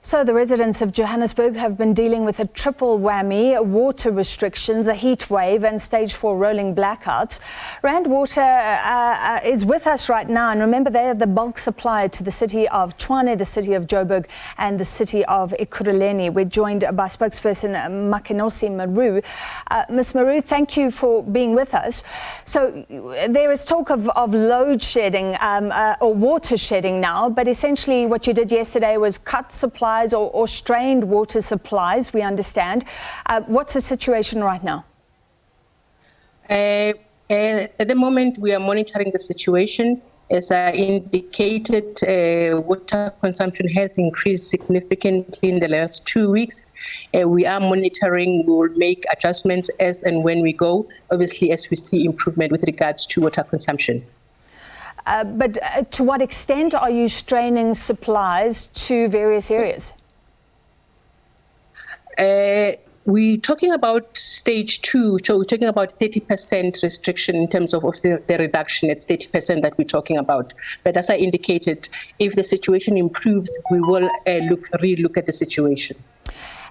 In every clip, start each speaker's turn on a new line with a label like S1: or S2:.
S1: So the residents of Johannesburg have been dealing with a triple whammy: water restrictions, a heat wave and stage 4 rolling blackouts. Rand Water is with us right now, and remember, they are the bulk supplier to the city of Tshwane, the city of Joburg and the city of Ekurhuleni. We're joined by spokesperson Makenosi Maroo. Ms. Maroo, thank you for being with us. So there is talk of load shedding or water shedding now, but essentially what you did yesterday was cut supplies or strained water supplies, we understand. What's the situation right now?
S2: At the moment, we are monitoring the situation. As I indicated, water consumption has increased significantly in the last 2 weeks. We are monitoring. We will make adjustments as and when we go, obviously, as we see improvement with regards to water consumption.
S1: But to what extent are you straining supplies to various areas?
S2: We're talking about stage 2, so we're talking about 30% restriction in terms of the reduction. It's 30% that we're talking about. But as I indicated, if the situation improves, we will re-look at the situation.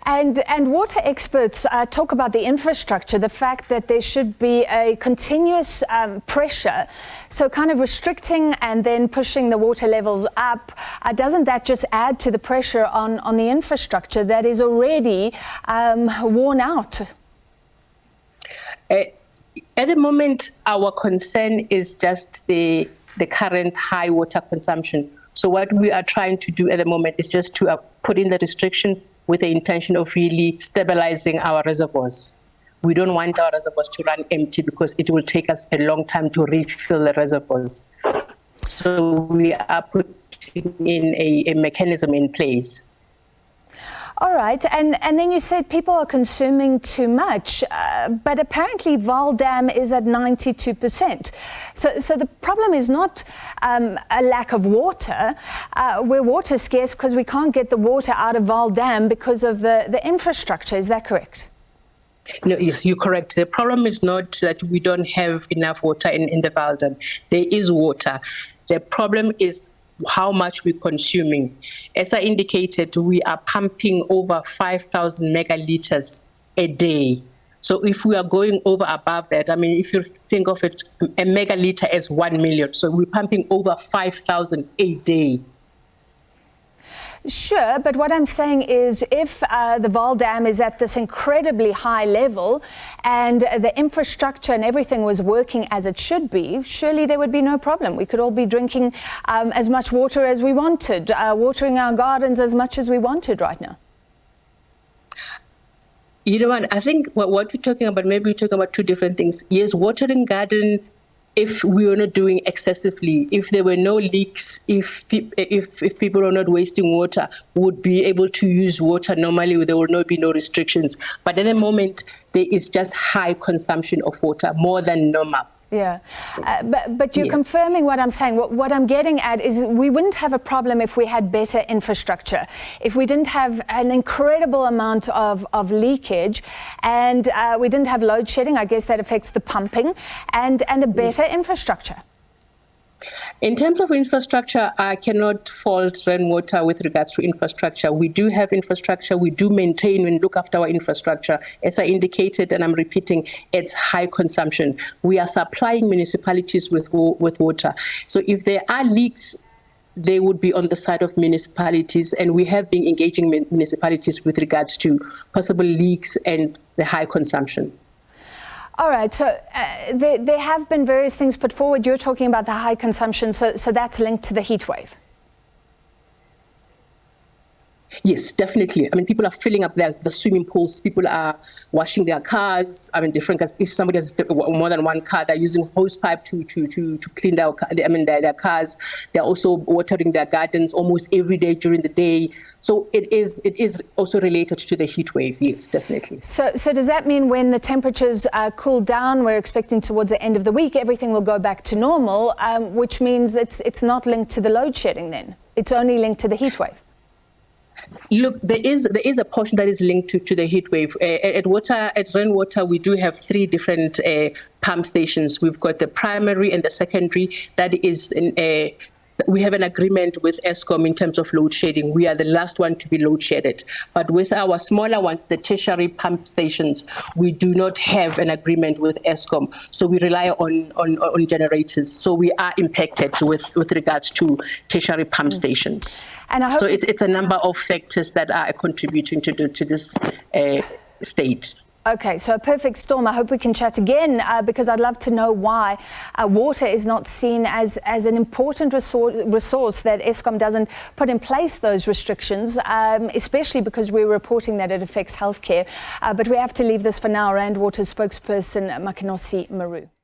S1: And water experts talk about the infrastructure, the fact that there should be a continuous pressure, so kind of restricting and then pushing the water levels up. Doesn't that just add to the pressure on the infrastructure that is already worn out?
S2: At the moment, our concern is just the current high water consumption. So what we are trying to do at the moment is just to put in the restrictions with the intention of really stabilizing our reservoirs. We don't want our reservoirs to run empty because it will take us a long time to refill the reservoirs. So we are putting in a mechanism in place.
S1: All right, and then you said people are consuming too much, but apparently Vaal Dam is at 92%. So the problem is not a lack of water. We're water scarce because we can't get the water out of Vaal Dam because of the infrastructure. Is that correct?
S2: No, yes, you're correct. The problem is not that we don't have enough water in the Vaal Dam. There is water. The problem is how much we're consuming. As I indicated, we are pumping over 5,000 megaliters a day. So if we are going over above that, I mean, if you think of it, a megaliter as 1 million. So we're pumping over 5,000 a day.
S1: Sure, but what I'm saying is if the Vaal Dam is at this incredibly high level and the infrastructure and everything was working as it should be, surely there would be no problem. We could all be drinking as much water as we wanted, watering our gardens as much as we wanted right now.
S2: You know what, I think what we're talking about, maybe we're talking about two different things. Yes, watering garden, if we were not doing excessively, if there were no leaks, if people are not wasting water, would be able to use water normally, there will not be no restrictions. But at the moment, there is just high consumption of water, more than normal.
S1: Yeah, but you're confirming what I'm saying. What I'm getting at is we wouldn't have a problem if we had better infrastructure, if we didn't have an incredible amount of leakage, and we didn't have load shedding. I guess that affects the pumping, and a better infrastructure.
S2: In terms of infrastructure, I cannot fault rainwater with regards to infrastructure. We do have infrastructure. We do maintain and look after our infrastructure. As I indicated, and I'm repeating, it's high consumption. We are supplying municipalities with water. So if there are leaks, they would be on the side of municipalities, and we have been engaging municipalities with regards to possible leaks and the high consumption.
S1: All right, so there have been various things put forward. You're talking about the high consumption, so that's linked to the heat wave.
S2: Yes, definitely. I mean, people are filling up the swimming pools. People are washing their cars. I mean, different cars. If somebody has more than one car, they're using hose pipe to clean their cars. They're also watering their gardens almost every day during the day. So it is also related to the heat wave. Yes, definitely.
S1: So does that mean when the temperatures cool down, we're expecting towards the end of the week, everything will go back to normal, which means it's not linked to the load shedding then? It's only linked to the heat wave?
S2: Look, there is a portion that is linked to the heat wave. At rainwater, we do have 3 different pump stations. We've got the primary and the secondary that is we have an agreement with Eskom in terms of load shedding. We are the last one to be load shedded. But with our smaller ones, the tertiary pump stations, we do not have an agreement with Eskom. So we rely on generators. So we are impacted with regards to tertiary pump stations.
S1: And I hope
S2: so it's a number of factors that are contributing to this state.
S1: Okay, so a perfect storm. I hope we can chat again because I'd love to know why water is not seen as an important resource that Eskom doesn't put in place those restrictions, especially because we're reporting that it affects healthcare. But we have to leave this for now. Rand Water spokesperson Makenosi Maroo.